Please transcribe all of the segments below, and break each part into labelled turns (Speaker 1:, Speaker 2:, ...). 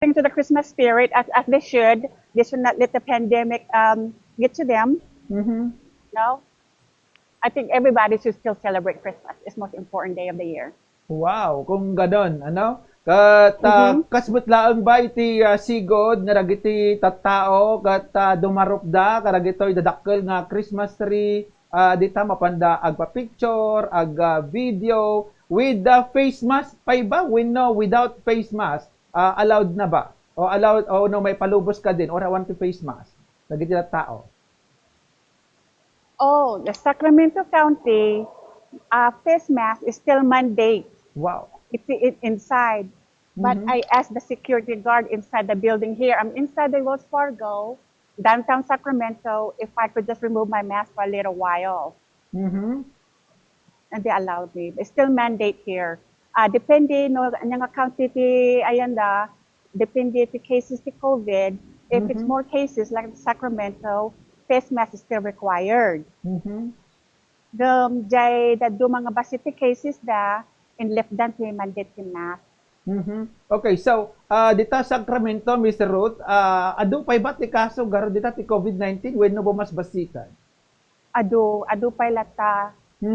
Speaker 1: to the Christmas spirit as they should. They should not let the pandemic get to them.
Speaker 2: Mhm.
Speaker 1: No, I think everybody should still celebrate Christmas. It's the most important day of the year.
Speaker 2: Wow, kung gadon, ano? Kat
Speaker 1: Mm-hmm.
Speaker 2: kasbut laeng ba iti sigod nga dagiti tattao kat dumarupda kadagitoy dadakkel nga Christmas tree dita mapanda agpa-picture, video with the face mask pay ba? When no without face mask allowed na ba? O allowed o no may palubos ka din or want to face mask dagiti tattao.
Speaker 1: Oh, the Sacramento County face mask is still mandate.
Speaker 2: Wow.
Speaker 1: It's inside. But
Speaker 2: Mhm.
Speaker 1: I asked the security guard inside the building here. I'm inside the Wells Fargo, downtown Sacramento, if I could just remove my mask for a little while.
Speaker 2: Mhm.
Speaker 1: And they allowed me. It's still mandate here. Depende, no, ang county ti ayanda, depende ti cases ti COVID. If it's
Speaker 2: Mhm.
Speaker 1: more cases like Sacramento, face mask is still required.
Speaker 2: Mhm.
Speaker 1: Jay that do mga basiti cases da in left dan ti mandate ti mask.
Speaker 2: Mhm. Okay, so dita sa Sacramento, Mr. Ruth, adu pay bat ti kaso garo dita ti COVID-19 wenno mas basikan.
Speaker 1: Ado pay lata.
Speaker 2: Mhm.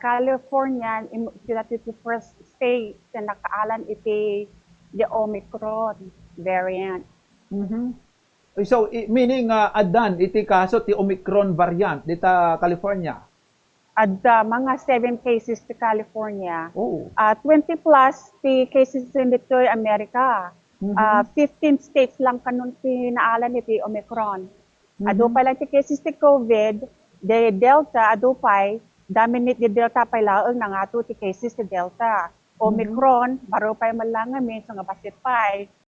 Speaker 1: California, sila ti first state na nakaalan iti the Omicron variant.
Speaker 2: Mhm. So meaning adan iti kaso ti Omicron Variant dita California.
Speaker 1: Adda mga 7 cases to California.
Speaker 2: Oh.
Speaker 1: 20 plus the cases in dito Amerika.
Speaker 2: Mhm.
Speaker 1: 15 states lang kanun ti naalan iti Omicron. Ado
Speaker 2: Mhm.
Speaker 1: pa lang ti cases ti COVID, the Delta, ado pa'y, dominate the Delta pa'y laang nangato ti cases ti Delta.
Speaker 2: Mhm.
Speaker 1: Omicron, baro pa'y malangamin, so nga basit pa'y,